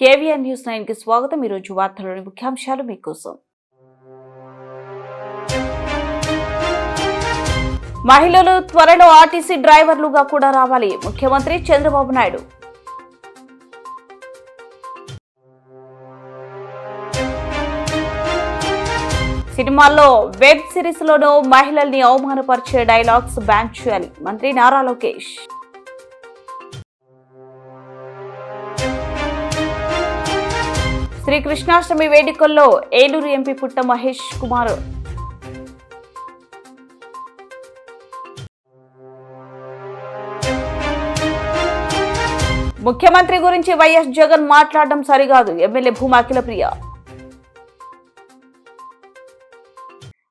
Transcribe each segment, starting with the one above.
KVR news 9 కి స్వాగతం. ఈ రోజు వార్తల్లోని ముఖ్యాంశాలు మీకోసం. మహిళలు త్వరలో ఆర్టీసీ డ్రైవర్లుగా కూడా రావాలి, ముఖ్యమంత్రి చంద్రబాబు నాయుడు. సినిమాల్లో వెబ్ సిరీస్ లోనూ మహిళల్ని అవమానపరిచే డైలాగ్స్ బ్యాన్ చేయాలి, మంత్రి నారా లోకేష్. శ్రీకృష్ణాష్టమి వేడుకల్లో ఏలూరు ఎంపీ పుట్ట మహేష్ కుమార్. ముఖ్యమంత్రి గురించి వైఎస్ జగన్ మాట్లాడడం సరికాదు, ఎమ్మెల్యే భూమా అఖిలప్రియ.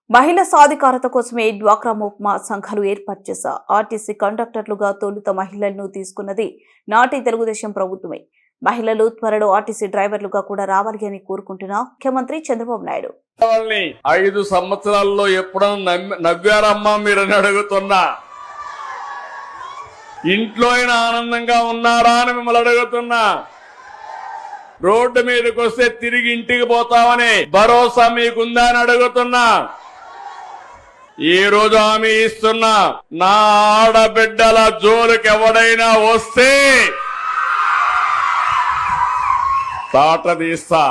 మహిళా సాధికారత కోసమే డ్వాక్రా మోప్మా సంఘాలు ఏర్పాటు చేశా. ఆర్టీసీ కండక్టర్లుగా తొలుత మహిళలను తీసుకున్నది నాటి తెలుగుదేశం ప్రభుత్వమే. మహిళలు త్వరలో ఆర్టీసీ డ్రైవర్లుగా కూడా రావాలి అని కోరుకుంటున్న ముఖ్యమంత్రి చంద్రబాబు నాయుడు. 5 సంవత్సరాల్లో ఎప్పుడన్నా నవ్వారమ్మా మీరని అడుగుతున్నా. ఇంట్లో అయినా ఆనందంగా ఉన్నారా అని మిమ్మల్ని అడుగుతున్నా. రోడ్డు మీదకి వస్తే తిరిగి ఇంటికి పోతామని భరోసా మీకుందా అని అడుగుతున్నా. ఈ రోజు హామీ ఇస్తున్నా, నా ఆడబిడ్డల జోలికి ఎవడైనా వస్తే తాట తీస్తా.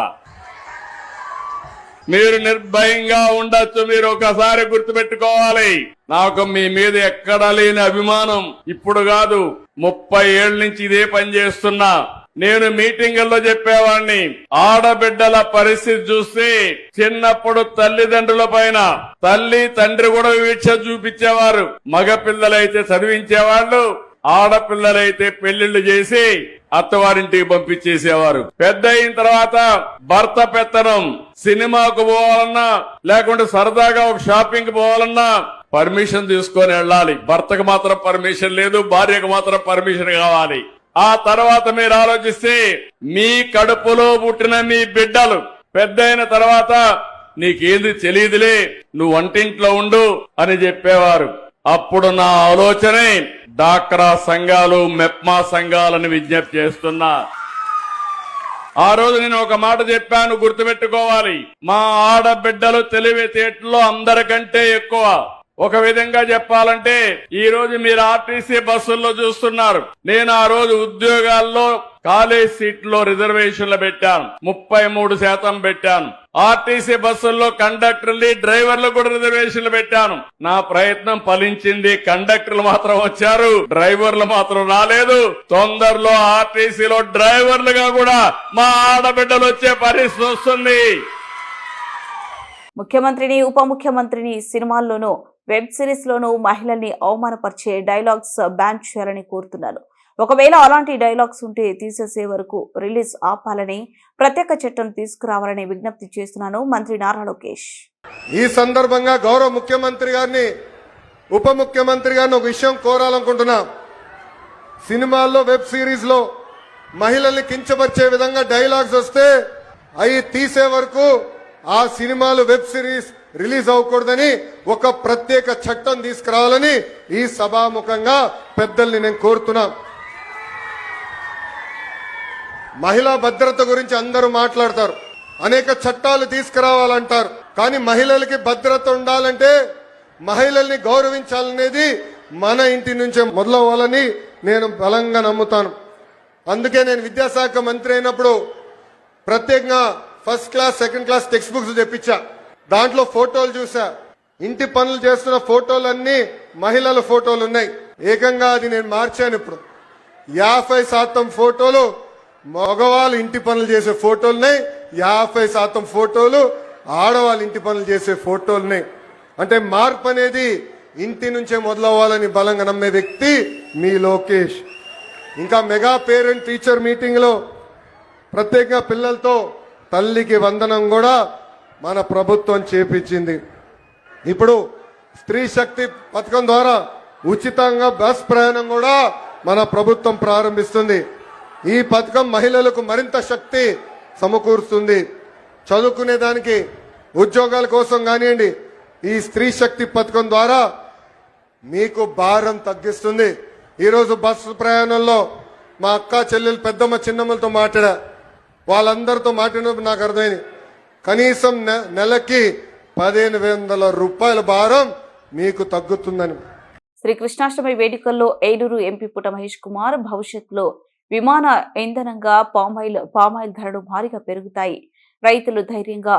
మీరు నిర్భయంగా ఉండొచ్చు. మీరు ఒకసారి గుర్తుపెట్టుకోవాలి, నాకు మీ మీద ఎక్కడా లేని అభిమానం ఇప్పుడు కాదు, 30 ఏళ్ల నుంచి ఇదే పని చేస్తున్నా. నేను మీటింగుల్లో చెప్పేవాడిని, ఆడబిడ్డల పరిస్థితి చూస్తే చిన్నప్పుడు తల్లిదండ్రుల పైన తల్లి తండ్రి కూడా వీక్ష చూపించేవారు. మగ పిల్లలైతే చదివించేవాళ్ళు, ఆడపిల్లలైతే పెళ్లిళ్లు చేసి అత్తవారింటికి పంపించేసేవారు. పెద్ద అయిన తర్వాత భర్త పెత్తనం, సినిమాకు పోవాలన్నా లేకుంటే సరదాగా ఒక షాపింగ్ పోవాలన్నా పర్మిషన్ తీసుకొని వెళ్ళాలి. భర్తకు మాత్రం పర్మిషన్ లేదు, భార్యకు మాత్రం పర్మిషన్ కావాలి. ఆ తర్వాత మీరు ఆలోచిస్తే మీ కడుపులో పుట్టిన మీ బిడ్డలు పెద్ద అయిన తర్వాత నీకేంది తెలియదులే, నువ్వు వంటింట్లో ఉండు అని చెప్పేవారు. అప్పుడు నా ఆలోచనే డాక్రా సంఘాలు, మెప్మా సంఘాలని విజ్ఞప్తి చేస్తున్నా. ఆ రోజు నేను ఒక మాట చెప్పాను, గుర్తుపెట్టుకోవాలి. మా ఆడబిడ్డలు తెలివితేటల్లో అందరికంటే ఎక్కువ. ఒక విధంగా చెప్పాలంటే ఈ రోజు మీరు ఆర్టీసీ బస్సుల్లో చూస్తున్నారు. నేను ఆ రోజు ఉద్యోగాల్లో కాలేజ్ సీట్లో రిజర్వేషన్లు పెట్టాను, 33% పెట్టాను. ఆర్టీసీ బస్సుల్లో కండక్టర్లు, డ్రైవర్లు కూడా రిజర్వేషన్లు పెట్టాను. నా ప్రయత్నం ఫలించింది. కండక్టర్లు మాత్రం వచ్చారు, డ్రైవర్లు మాత్రం రాలేదు. తొందరలో ఆర్టీసీలో డ్రైవర్లుగా కూడా మా ఆడబిడ్డలు వచ్చే పరిస్థితి వస్తుంది. ముఖ్యమంత్రిని, ఉప ముఖ్యమంత్రిని సినిమాల్లోనూ వెబ్ సిరీస్ లోనూ మహిళల్ని అవమానపరిచే డైలాగ్స్ బ్యాన్ చేయాలని కోరుతున్నారు. ఒకవేళ అలాంటి డైలాగ్స్ ఉంటే తీసేసే వరకు రిలీజ్ ఆపాలని, ప్రత్యేక చట్టం తీసుకురావాలని విజ్ఞప్తి చేస్తున్నాను, మంత్రి నారా లోకేష్. ఈ సందర్భంగా గౌరవ ముఖ్యమంత్రి గారిని, ఉప ముఖ్యమంత్రి గారిని ఒక విషయం కోరాలనుకుంటున్నా. సినిమాల్లో, వెబ్ సిరీస్ లో మహిళల్ని కించపరిచే విధంగా డైలాగ్స్ వస్తే అవి తీసే వరకు ఆ సినిమాలు, వెబ్ సిరీస్ రిలీజ్ అవ్వకూడదని ఒక ప్రత్యేక చట్టం తీసుకురావాలని ఈ సభాముఖంగా పెద్దల్ని నేను కోరుతున్నా. మహిళా భద్రత గురించి అందరూ మాట్లాడతారు, అనేక చట్టాలు తీసుకురావాలంటారు. కానీ మహిళలకి భద్రత ఉండాలంటే, మహిళల్ని గౌరవించాలనేది మన ఇంటి నుంచే మొదలవ్వాలని నేను బలంగా నమ్ముతాను. అందుకే నేను విద్యాశాఖ మంత్రి అయినప్పుడు ప్రత్యేకంగా first class, second class textbooks తెప్పించా. దాంట్లో ఫోటోలు చూసా. ఇంటి పనులు చేస్తున్న ఫోటోలన్నీ మహిళల ఫోటోలు ఉన్నాయి. ఏకంగా అది నేను మార్చాను. ఇప్పుడు 50% ఫోటోలు మగవాళ్ళు ఇంటి పనులు చేసే ఫోటోలున్నాయి, 50% ఫోటోలు ఆడవాళ్ళు ఇంటి పనులు చేసే ఫోటోలున్నాయి. అంటే మార్పు అనేది ఇంటి నుంచే మొదలవ్వాలని బలంగా నమ్మే వ్యక్తి మీ లోకేష్. ఇంకా మెగా పేరెంట్ టీచర్ మీటింగ్ లో ప్రత్యేకంగా పిల్లలతో తల్లికి వందనం కూడా మన ప్రభుత్వం చేపించింది. ఇప్పుడు స్త్రీ శక్తి పథకం ద్వారా ఉచితంగా బస్ ప్రయాణం కూడా మన ప్రభుత్వం ప్రారంభిస్తుంది. ఈ పథకం మహిళలకు మరింత శక్తి సమకూరుస్తుంది. చదువుకునే దానికి, ఉద్యోగాల కోసం కానివ్వండి, ఈ స్త్రీ శక్తి పథకం ద్వారా మీకు భారం తగ్గిస్తుంది. ఈరోజు బస్సు ప్రయాణంలో మా అక్క చెల్లెలు, పెద్దమ్మ, చిన్నమ్మలతో మాట్లాడా. వాళ్ళందరితో మాట్లాడినప్పుడు నాకు అర్థమైంది, కనీసం నెలకి 1500 రూపాయల భారం మీకు తగ్గుతుందని. శ్రీ కృష్ణాష్టమి వేడుకల్లో ఏలూరు ఎంపీ పుట్ట మహేష్ కుమార్, భవిష్యత్తులో విమాన ఇంధనంగా పామాయిల్ ధరలు భారీగా పెరుగుతాయి, రైతులు ధైర్యంగా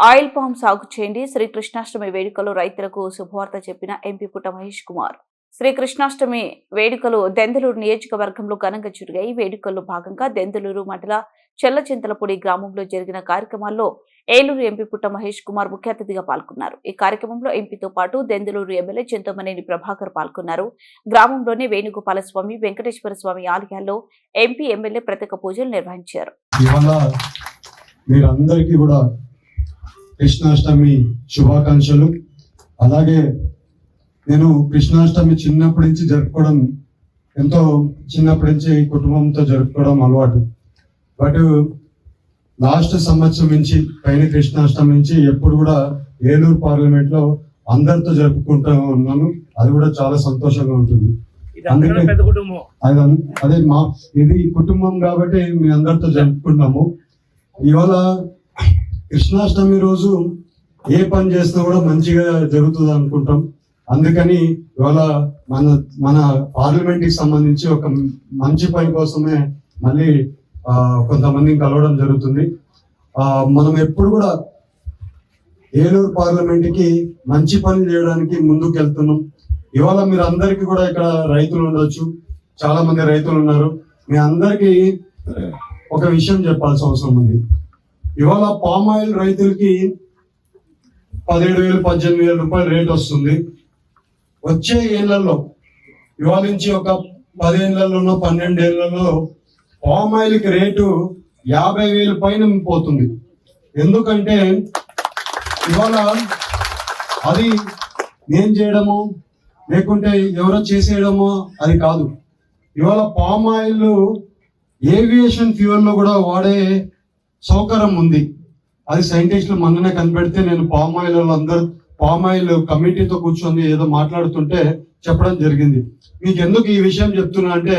ఆయిల్ పామ్ సాగు చేయండి. శ్రీ కృష్ణాష్టమి వేడుకల్లో రైతులకు శుభవార్త చెప్పిన ఎంపీ పుట్ట మహేష్ కుమార్. శ్రీ కృష్ణాష్టమి వేడుకలు దెందులూరు నియోజకవర్గంలో ఘనంగా జరిగాయి. వేడుకల్లో భాగంగా దెందులూరు మండల చెల్లచింతలపూడి గ్రామంలో జరిగిన కార్యక్రమాల్లో ఏలూరు ఎంపీ పుట్ట మహేష్ కుమార్ ముఖ్య అతిథిగా పాల్గొన్నారు. ఈ కార్యక్రమంలో ఎంపీతో పాటు దెందులూరు ఎమ్మెల్యే చింతమనేని ప్రభాకర్ పాల్గొన్నారు. గ్రామంలోని వేణుగోపాల స్వామి, వెంకటేశ్వర స్వామి ఆలయాల్లో ఎంపీ, ఎమ్మెల్యే ప్రత్యేక పూజలు నిర్వహించారు. మీరందరికీ కూడా కృష్ణాష్టమి శుభాకాంక్షలు. అలాగే నేను కృష్ణాష్టమి చిన్నప్పటి నుంచి జరుపుకోవడం, ఎంతో చిన్నప్పటి నుంచి కుటుంబంతో జరుపుకోవడం అలవాటు. బట్ లాస్ట్ సంవత్సరం నుంచి పైన కృష్ణాష్టమి నుంచి ఎప్పుడు కూడా ఏలూరు పార్లమెంట్ లో అందరితో జరుపుకుంటూ ఉన్నాను. అది కూడా చాలా సంతోషంగా ఉంటుంది. అదే ఇది కుటుంబం కాబట్టి మీ అందరితో జరుపుకుంటాము. ఇవాళ కృష్ణాష్టమి రోజు ఏ పని చేసినా కూడా మంచిగా జరుగుతుంది అనుకుంటాం. అందుకని ఇవాళ మన పార్లమెంట్ కి సంబంధించి ఒక మంచి పని కోసమే మళ్ళీ కొంతమందిని కలవడం జరుగుతుంది. మనం ఎప్పుడు కూడా ఏలూరు పార్లమెంట్ కి మంచి పని చేయడానికి ముందుకు వెళ్తున్నాం. ఇవాళ మీరు అందరికీ కూడా ఇక్కడ రైతులు ఉండొచ్చు, చాలా మంది రైతులు ఉన్నారు. మీ అందరికీ ఒక విషయం చెప్పాల్సిన అవసరం ఉంది. ఇవాళ పామాయిల్ రైతులకి 17,000, 18,000 రూపాయల రేట్ వస్తుంది. వచ్చే ఏళ్లలో, ఇవాళ నుంచి ఒక 10 ఏళ్లలోనో 12 ఏళ్లలో పామాయిల్ కి రేటు 50,000 పైన పోతుంది. ఎందుకంటే ఇవాళ అది నేను చేయడమో లేకుంటే ఎవరో చేసేయడమో అది కాదు. ఇవాళ పామాయిల్ ఏవియేషన్ ఫ్యూయల్ లో కూడా వాడే సౌకర్యం ఉంది. అది సైంటిస్టులు మొన్ననే కనిపెడితే నేను పామాయిల్ కమిటీతో కూర్చొని ఏదో మాట్లాడుతుంటే చెప్పడం జరిగింది. మీకు ఎందుకు ఈ విషయం చెప్తున్నా అంటే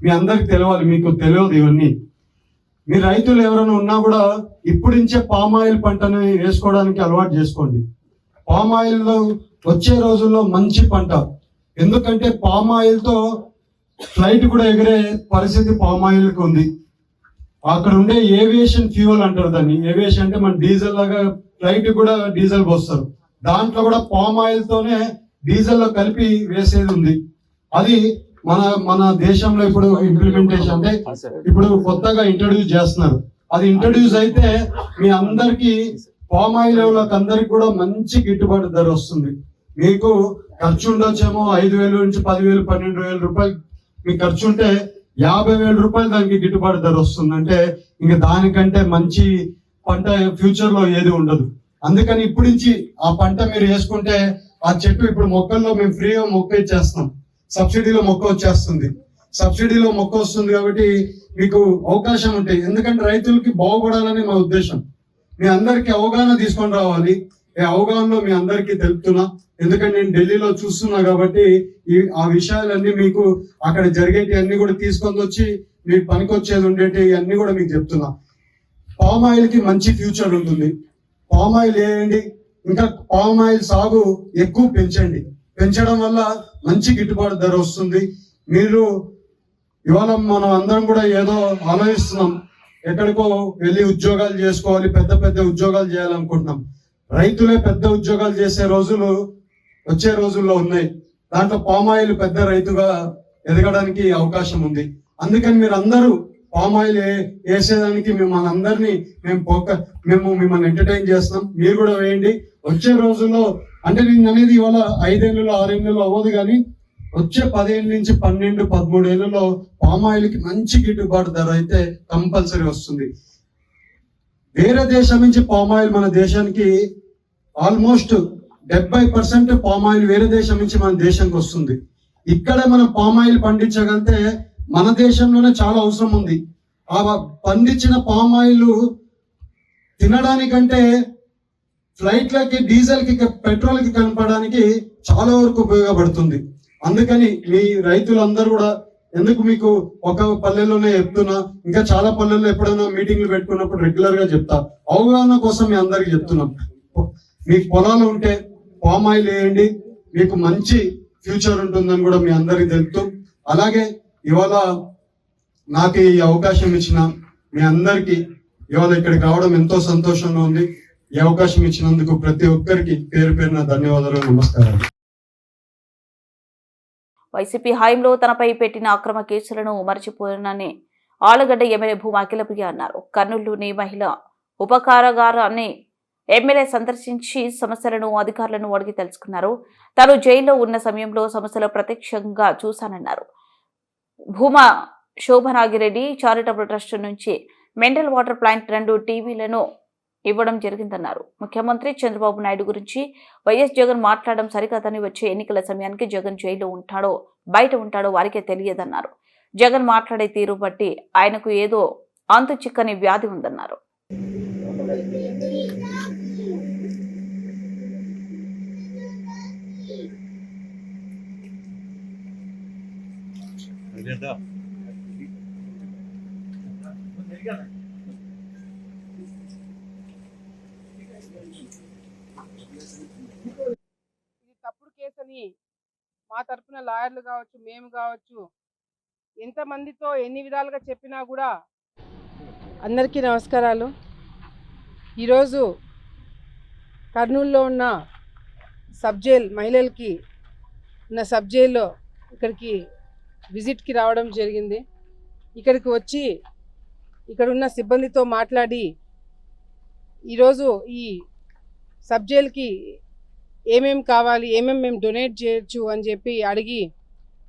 మీ అందరికి తెలియాలి, మీకు తెలియదు ఇవన్నీ. మీ రైతులు ఎవరైనా ఉన్నా కూడా ఇప్పుడు నుంచే పామాయిల్ పంటని వేసుకోవడానికి అలవాటు చేసుకోండి. పామాయిల్ లో వచ్చే రోజుల్లో మంచి పంట. ఎందుకంటే పామాయిల్ తో ఫ్లైట్ కూడా ఎగిరే పరిస్థితి పామాయిల్ కి ఉంది. అక్కడ ఉండే ఏవియేషన్ ఫ్యూయల్ అంటారు దాన్ని. ఏవియేషన్ అంటే మన డీజిల్ లాగా ఫ్లైట్ కూడా డీజిల్ పోస్తారు. దాంట్లో కూడా పామాయిల్ తోనే డీజిల్ లో కలిపి వేసేది ఉంది. అది మన దేశంలో ఇప్పుడు ఇంప్లిమెంటేషన్ అంటే ఇప్పుడు కొత్తగా ఇంట్రడ్యూస్ చేస్తున్నారు. అది ఇంట్రడ్యూస్ అయితే మీ అందరికి పామాయిల్ అందరికి కూడా మంచి గిట్టుబాటు ధర వస్తుంది. మీకు ఖర్చు ఉండొచ్చేమో 5,000 నుంచి 10,000, 12,000 రూపాయలు మీకు ఖర్చు ఉంటే 50,000 రూపాయలు దానికి గిట్టుబాటు ధర వస్తుంది. అంటే ఇంకా దానికంటే మంచి పంట ఫ్యూచర్ లో ఏది ఉండదు. అందుకని ఇప్పటి నుంచి ఆ పంట మీరు వేసుకుంటే ఆ చెట్టు ఇప్పుడు మొక్కల్లో మేము ఫ్రీగా మొక్క ఇచ్చేస్తున్నాం. సబ్సిడీలో మొక్క వచ్చేస్తుంది. సబ్సిడీలో మొక్క వస్తుంది కాబట్టి మీకు అవకాశం ఉంటాయి. ఎందుకంటే రైతులకి బాగుపడాలని మా ఉద్దేశం. మీ అందరికి అవగాహన తీసుకొని రావాలి. ఈ అవగాహనలో మీ అందరికీ తెలుపుతున్నా. ఎందుకంటే నేను ఢిల్లీలో చూస్తున్నా కాబట్టి ఆ విషయాలన్నీ మీకు అక్కడ జరిగేటి అన్ని కూడా తీసుకొని వచ్చి మీకు పనికొచ్చేది ఉండేటి అన్ని కూడా మీకు చెప్తున్నా. పామాయిల్ కి మంచి ఫ్యూచర్ ఉంటుంది. పామాయిల్ వేయండి, ఇంకా పామాయిల్ సాగు ఎక్కువ పెంచండి. పెంచడం వల్ల మంచి గిట్టుబాటు ధర వస్తుంది. మీరు ఇవాళ మనం అందరం కూడా ఏదో ఆలోచిస్తున్నాం, ఎక్కడికో వెళ్ళి ఉద్యోగాలు చేసుకోవాలి, పెద్ద పెద్ద ఉద్యోగాలు చేయాలనుకుంటున్నాం. రైతులే పెద్ద ఉద్యోగాలు చేసే రోజులు వచ్చే రోజుల్లో ఉన్నాయి. దాంట్లో పామాయిల్ పెద్ద రైతుగా ఎదగడానికి అవకాశం ఉంది. అందుకని మీరు అందరూ పామాయిల్ వేసేదానికి మిమ్మల్ని అందరినీ మేము మిమ్మల్ని ఎంటర్టైన్ చేస్తున్నాం. మీరు కూడా వేయండి. వచ్చే రోజుల్లో అంటే నేను అనేది ఇవాళ 5 ఏళ్ళలో 6 ఏళ్ళలో అవ్వదు, కానీ వచ్చే 10 ఏళ్ళ నుంచి 12, 13 ఏళ్ళలో పామాయిల్ కి మంచి గిట్టుబాటు ధర అయితే కంపల్సరీ వస్తుంది. వేరే దేశం నుంచి పామాయిల్ మన దేశానికి ఆల్మోస్ట్ 70% పామాయిల్ వేరే దేశం నుంచి మన దేశానికి వస్తుంది. ఇక్కడే మనం పామాయిల్ పండించగలిగితే మన దేశంలోనే చాలా అవసరం ఉంది. ఆ పండించిన పామాయిల్ తినడానికంటే ఫ్లైట్లకి, డీజిల్కి, పెట్రోల్కి కనపడడానికి చాలా వరకు ఉపయోగపడుతుంది. అందుకని మీ రైతులందరూ కూడా, ఎందుకు మీకు ఒక పల్లెల్లోనే చెప్తున్నా, ఇంకా చాలా పల్లెల్లో ఎప్పుడైనా మీటింగ్లు పెట్టుకున్నప్పుడు రెగ్యులర్ గా చెప్తా, అవగాహన కోసం మీ అందరికి చెప్తున్నాం. మీకు పొలాలు ఉంటే పామ్ ఆయిల్ వేయండి, మీకు మంచి ఫ్యూచర్ ఉంటుందని కూడా మీ అందరికి తెలుపుతూ, అలాగే ఇవాళ నాకు ఈ అవకాశం ఇచ్చిన మీ అందరికి ఇవాళ ఇక్కడికి రావడం ఎంతో సంతోషంగా ఉంది. ఈ అవకాశం ఇచ్చినందుకు ప్రతి ఒక్కరికి పేరు పేరున ధన్యవాదాలు, నమస్కారాలు. వైసీపీ హయాంలో తనపై పెట్టిన అక్రమ కేసులను మరచిపోయినని ఆలగడ్డ ఎమ్మెల్యే భూమా అఖిలప్రియ అన్నారు. కర్నూలులోని మహిళా ఉపకారాగారాన్ని ఎమ్మెల్యే సందర్శించి సమస్యలను అధికారులను అడిగి తెలుసుకున్నారు. తాను జైల్లో ఉన్న సమయంలో సమస్యలు ప్రత్యక్షంగా చూశానన్నారు. భూమా శోభనాగిరెడ్డి చారిటబుల్ ట్రస్ట్ నుంచి మినరల్ వాటర్ ప్లాంట్ 2 టీవీలను ఇవ్వడం జరిగిందన్నారు. ముఖ్యమంత్రి చంద్రబాబు నాయుడు గురించి వైఎస్ జగన్ మాట్లాడడం సరికాదని, వచ్చే ఎన్నికల సమయానికి జగన్ జైల్లో ఉంటాడో బయట ఉంటాడో వారికే తెలియదన్నారు. జగన్ మాట్లాడే తీరు బట్టి ఆయనకు ఏదో అంతు చిక్కని వ్యాధి ఉందన్నారు. ఇది తప్పుడు కేసు అని మా తరఫున లాయర్లు కావచ్చు, మేము కావచ్చు, ఎంతమందితో ఎన్ని విధాలుగా చెప్పినా కూడా. అందరికీ నమస్కారాలు. ఈరోజు కర్నూలులో ఉన్న సబ్ జైల్, మహిళలకి ఉన్న సబ్ జైల్లో ఇక్కడికి విజిట్కి రావడం జరిగింది. ఇక్కడికి వచ్చి ఇక్కడున్న సిబ్బందితో మాట్లాడి ఈరోజు ఈ సబ్ జైల్కి ఏమేమి కావాలి, ఏమేమి మేము డొనేట్ చేయొచ్చు అని చెప్పి అడిగి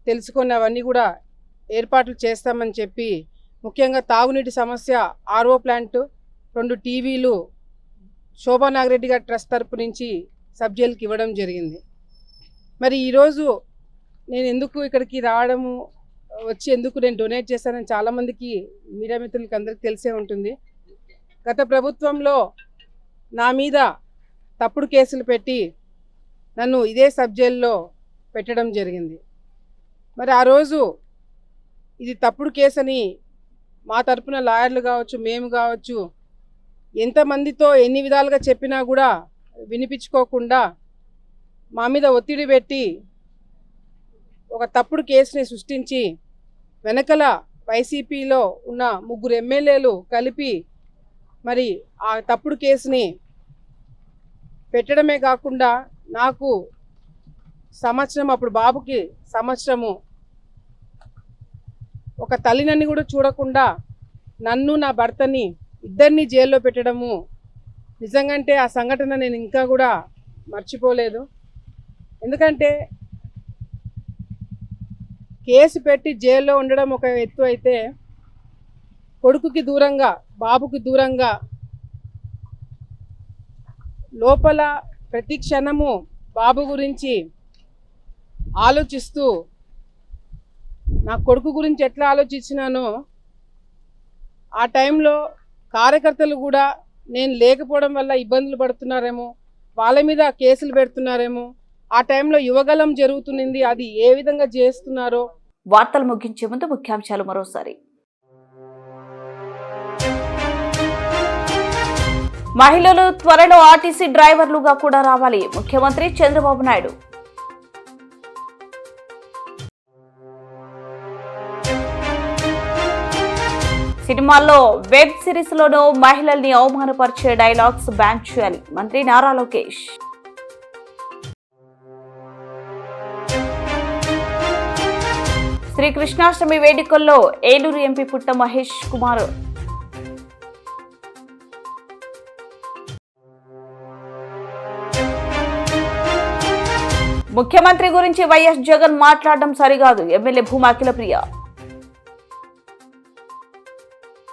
తెలుసుకున్నవన్నీ కూడా ఏర్పాట్లు చేస్తామని చెప్పి, ముఖ్యంగా తాగునీటి సమస్య, ఆర్ఓ ప్లాంట్, 2 టీవీలు శోభనాగిరెడ్డి గారి ట్రస్ట్ తరపు నుంచి సబ్ జైల్కి ఇవ్వడం జరిగింది. మరి ఈరోజు నేను ఎందుకు ఇక్కడికి రావడము, వచ్చి ఎందుకు నేను డొనేట్ చేశానని చాలామందికి, మీడియా మిత్రులకి అందరికీ తెలిసే ఉంటుంది. గత ప్రభుత్వంలో నా మీద తప్పుడు కేసులు పెట్టి నన్ను ఇదే సబ్ జైల్లో పెట్టడం జరిగింది. మరి ఆ రోజు ఇది తప్పుడు కేసు అని మా తరపున లాయర్లు కావచ్చు, మేము కావచ్చు, ఎంతమందితో ఎన్ని విధాలుగా చెప్పినా కూడా వినిపించుకోకుండా మా మీద ఒత్తిడి పెట్టి ఒక తప్పుడు కేసుని సృష్టించి, వెనకల వైసీపీలో ఉన్న 3 ఎమ్మెల్యేలు కలిపి మరి ఆ తప్పుడు కేసుని పెట్టడమే కాకుండా నాకు సంవత్సరం, అప్పుడు బాబుకి సంవత్సరము, ఒక తల్లినని కూడా చూడకుండా నన్ను, నా భర్తని, ఇద్దరిని జైల్లో పెట్టడము నిజంగాంటే ఆ సంఘటన నేను ఇంకా కూడా మర్చిపోలేదు. ఎందుకంటే కేసు పెట్టి జైల్లో ఉండడం ఒక ఎత్తు అయితే, కొడుకుకి దూరంగా, బాబుకి దూరంగా లోపల ప్రతి క్షణము బాబు గురించి ఆలోచిస్తూ, నా కొడుకు గురించి ఎట్లా ఆలోచించినానో ఆ టైంలో కార్యకర్తలు కూడా నేను లేకపోవడం వల్ల ఇబ్బందులు పడుతున్నారేమో, వాళ్ళ మీద కేసులు పెడుతున్నారేమో, ఆ టైంలో యువగలం జరుగుతుంది, అది ఏ విధంగా చేస్తున్నారో. వార్తలు ముగించే ముందు ముఖ్యాంశాలు మరోసారి. మహిళలు త్వరలో ఆర్టీసీ డ్రైవర్లుగా కూడా రావాలి, ముఖ్యమంత్రి చంద్రబాబు నాయుడు. సినిమాల్లో, వెబ్ సిరీస్ లోనూ మహిళల్ని అవమానపరిచే డైలాగ్స్ బ్యాన్ చేయాలి, మంత్రి నారా లోకేష్. శ్రీకృష్ణాష్టమి వేడుకల్లో ఏలూరు ఎంపీ పుట్ట మహేష్ కుమార్. ముఖ్యమంత్రి గురించి వైఎస్ జగన్ మాట్లాడడం సరికాదు, ఎమ్మెల్యే భూమా అఖిలప్రియ.